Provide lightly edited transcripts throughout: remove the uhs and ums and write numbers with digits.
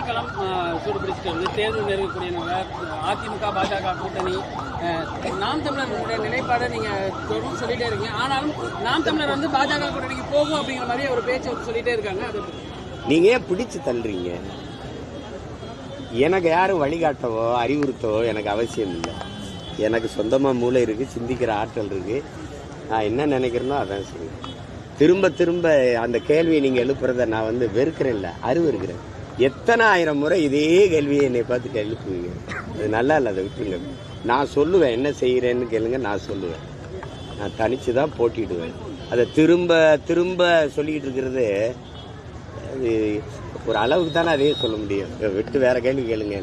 அரசியல் களம் சூடுபிடிச்சிட்டு வந்து தேர்தல் நெருங்கக்கூடிய அதிமுக பாஜக கூட்டணி நாம் தமிழர்களுடைய நிலைப்பாடை நீங்க தொடர்ந்து சொல்லிட்டே இருக்கீங்க. ஆனாலும் நாம் தமிழர் வந்து பாஜக கூட்டணிக்கு போகும் அப்படிங்கிற மாதிரி ஒரு பேச்சு சொல்லிட்டே இருக்காங்க. அது நீங்க ஏன் பிடிச்சு தள்ளுறீங்க? எனக்கு யாரும் வழிகாட்டவோ அறிவுறுத்தவோ எனக்கு அவசியம் இல்லை. எனக்கு சொந்தமாக மூளை இருக்குது, சிந்திக்கிற ஆற்றல் இருக்குது. நான் என்ன நினைக்கிறேனோ அதான் சரி. திரும்ப திரும்ப அந்த கேள்வியை நீங்கள் எழுப்புறத நான் வந்து வெறுக்கிறேன், இல்லை அறிவு இருக்கிறேன். எத்தனை ஆயிரம் முறை இதே கேள்வியை என்னை பார்த்துட்டு எழுப்புவீங்க. அது நல்லா இல்லை, அதை விட்டுருங்க. நான் சொல்லுவேன், என்ன செய்கிறேன்னு கேளுங்க, நான் சொல்லுவேன். நான் தனித்து தான் போட்டிடுவேன். அதை திரும்ப திரும்ப சொல்லிக்கிட்டு இருக்கிறது அது ஒரு அளவுக்கு தானே அதையே சொல்ல முடியும். விட்டு வேற கேள்வி கேளுங்க.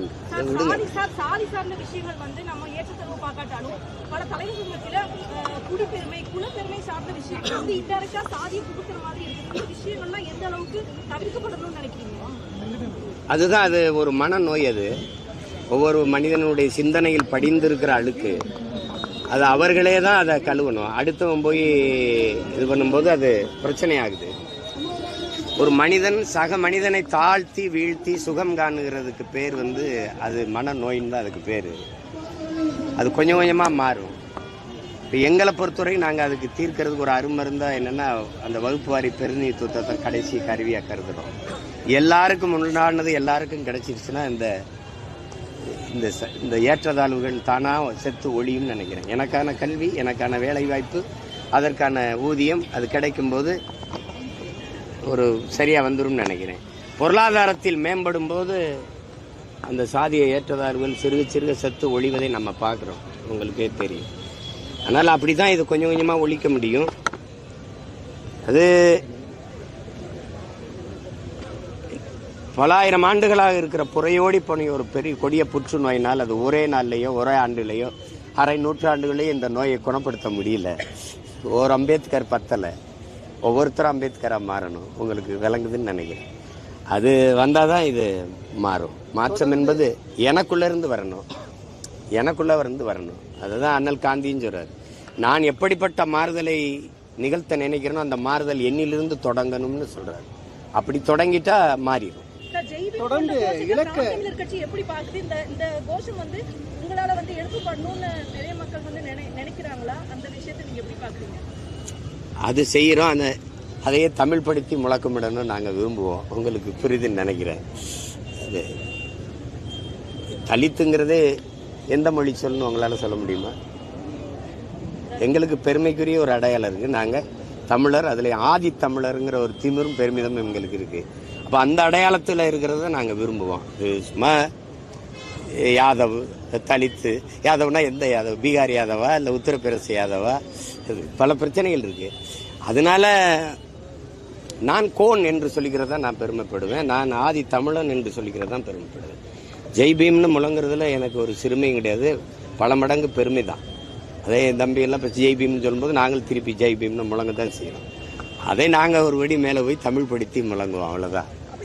அதுதான், அது ஒரு மனநோய். அது ஒவ்வொரு மனிதனுடைய சிந்தனையில் படிந்திருக்கிற அழுக்கு. அது அவர்களே தான் அதை கழுவணும். அடுத்தவன் போய் இது பண்ணும்போது அது பிரச்சனை ஆகுது. ஒரு மனிதன் சக மனிதனை தாழ்த்தி வீழ்த்தி சுகம் காணுகிறதுக்கு பேர் வந்து அது மனநோயின்னு தான் அதுக்கு பேர். அது கொஞ்சம் கொஞ்சமாக மாறும். இப்போ எங்களை பொறுத்தவரை நாங்கள் அதுக்கு தீர்க்கறதுக்கு ஒரு அருமருந்தாக என்னென்னா அந்த வகுப்பு வாரி பெருநீத்துவத்தை கடைசி கருவியாக கருதுகிறோம். எல்லாருக்கும் உண்டானது எல்லாருக்கும் கிடைச்சிருச்சுன்னா இந்த ஏற்றத்தாழ்வுகள் தானாக செத்து ஒழியும்னு நினைக்கிறேன். எனக்கான கல்வி, எனக்கான வேலை வாய்ப்பு, அதற்கான ஊதியம் அது கிடைக்கும்போது ஒரு சரியாக வந்துடும் நினைக்கிறேன். பொருளாதாரத்தில் மேம்படும் போது அந்த சாதிய ஏற்றத்தாழ்வுகள் சிறுக சிறுக செத்து ஒழிவதை நம்ம பார்க்குறோம், உங்களுக்கே தெரியும். அதனால் அப்படி தான் இது கொஞ்சம் கொஞ்சமாக ஒழிக்க முடியும். அது பலாயிரம் ஆண்டுகளாக இருக்கிற புறையோடி போன ஒரு பெரிய கொடிய புற்றுநோயினால் அது ஒரே நாள்லேயோ ஒரே ஆண்டுலேயோ அரை நூற்றாண்டுகளையும் இந்த நோயை குணப்படுத்த முடியல. ஒரு அம்பேத்கர் பத்தலை, ஒவ்வொருத்தரும் அம்பேத்கராக மாறணும். உங்களுக்கு விளங்குதுன்னு நினைக்கிறேன். அது வந்தால் தான் இது மாறும். மாற்றம் என்பது எனக்குள்ளேருந்து வரணும், எனக்குள்ளே வரணும். அதுதான் அண்ணல் காந்தின்னு சொல்கிறார். நான் எப்படிப்பட்ட மாறுதலை நிகழ்த்த நினைக்கிறேனோ அந்த மாறுதல் என்னிலிருந்து தொடங்கணும்னு சொல்கிறார். அப்படி தொடங்கிட்டா மாறிடும். தொடர்ந்து கட்சி எப்படி பார்க்குது இந்த கோஷம் வந்து உங்களால வந்து எடுக்கப்படணும்னு நிறைய மக்கள் வந்து நினைக்கிறாங்களா? அந்த விஷயத்தை நீங்க எப்படி பார்க்குறீங்க? அது செய்கிறோம். அதையே தமிழ் படுத்தி முழக்கமிடணும் நாங்கள் விரும்புவோம். உங்களுக்கு புரியுதுன்னு நினைக்கிறேன். அது தலித்துங்கிறதே எந்த மொழி சொல்லணும் உங்களால் சொல்ல முடியுமா? எங்களுக்கு பெருமைக்குரிய ஒரு அடையாளம் இருக்குது. நாங்கள் தமிழர், அதில் ஆதி தமிழருங்கிற ஒரு திமிரும் பெருமிதமும் எங்களுக்கு இருக்குது. அப்போ அந்த அடையாளத்தில் இருக்கிறத நாங்கள் விரும்புவோம். சும்மா யாதவ், தலித்து, யாதவ்னா எந்த யாதவ்? பீகார் யாதவா இல்லை உத்தரப்பிரதேச யாதவா? பல பிரச்சனைகள் இருக்குது. அதனால நான் கோன் என்று சொல்லிக்கிறதா நான் பெருமைப்படுவேன். நான் ஆதி தமிழன் என்று சொல்லிக்கிறதான் பெருமைப்படுவேன். ஜெய்பீம்னு முழங்குறதுல எனக்கு ஒரு சிறுமையும் கிடையாது, பல மடங்கு பெருமை தான். அதே என் தம்பியெல்லாம் இப்போ ஜெய்பீம்னு சொல்லும்போது நாங்கள் திருப்பி ஜெய்பீம்னு முழங்க தான் செய்யணும். அதை நாங்கள் ஒரு வடி மேலே போய் தமிழ் படுத்தி முழங்குவோம், அவ்வளோதான்.